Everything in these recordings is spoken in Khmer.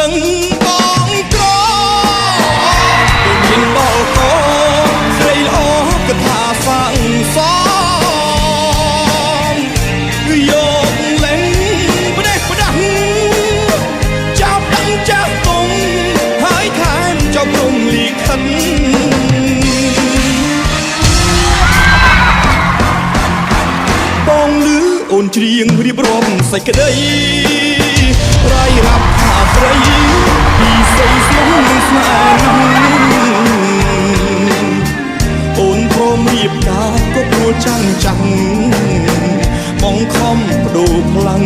ដឹងបងក្រមានបោកស្រីល្អគិតថាសាំងសមយកលេងផ្ដេសផ្ដាស់ចាប់ដឹងចាស់ទុំហើយថែមចោលព្រមលីខិនបងលឺអូនច្រៀងរៀបរាប់សេចក្តីរាយរាប់ថាស្រីពីស្រីស្មោះនឹងស្នេហ៍អូនព្រមរៀបការក៏ព្រោះចាំងចាំងបងខំបដូរផ្លាំង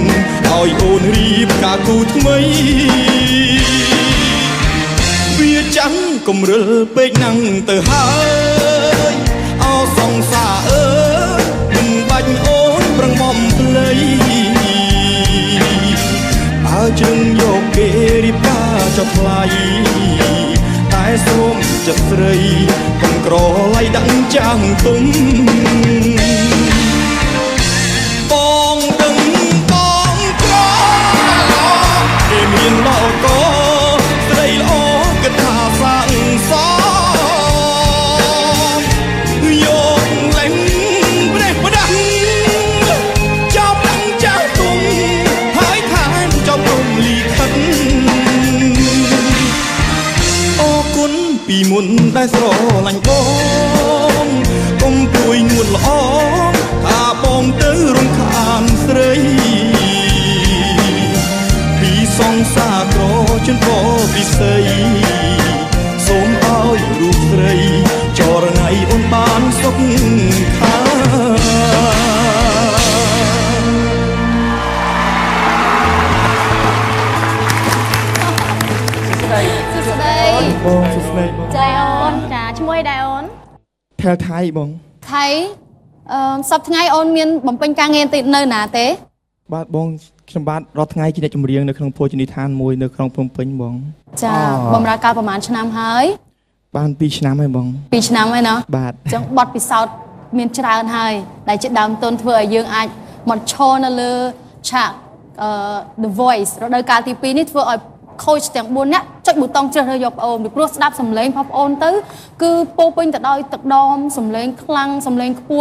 ឲ្យអូនរៀបការគូថ្មីវាចាំងកំរិលពេកណាំងទៅហើយអោសង្សារអើយមិនបាច់អូនប្រងំភ្លៃអើជើងយកគេរៀបការចុះថ្លៃតែសូមចិត្តស្រីកុំក្រឡៃដាក់ចាំងទុំបងដឹងបងក្រគេមានល្អកស្រីល្អគិតថាសាំងសមយកលេងផ្ដេសផ្ដាស់ចាប់ដឹងចាស់ទុំហើយថែមចោលព្រមលីខិនអរគុណពីមុនដែលស្រឡាញ់បងកុំព្រួយងួនល្អថាបងទៅរំខានស្រីពីសង្សារក្រជន់ក៏ពិសីសូមឲ្យរូបស្រីចរណៃអូនបានសុខខាសួស្តីបងសួស្តីបងចាអូនចាឈ្មោះអីដែរអូនថែលថៃបងថៃសប្តាហ៍ថ្ងៃអូនមានបំពេញការងារនៅណាទេបាទបងខ្ញុំបាទរាល់ថ្ងៃជាអ្នកចម្រៀងនៅក្នុងភោជនីយដ្ឋានមួយនៅក្នុងភ្នំពេញបងចាបម្រើការប្រហែលឆ្នាំហើយបាន2ឆ្នាំហើយបង2ឆ្នាំហើយណាបាទអញ្ចឹងបទពិសោធន៍មានច្រើនហើយដែលជាដើមទុនធ្វើឲ្យយើងអាចមកឈរនៅលើឆាកThe Voice រដូវកាលទី2នេះធ្វើឲ្យcoach ទាំង4នាក់ចុចប៊ូតុងជ្រើសរើសយកប្អូនពីព្រោះស្ដាប់សំឡេងរបស់ប្អូនទៅគឺពោពេញទៅដោយទឹកដមសំឡេងខ្លាំងសំឡេងខ្ពស់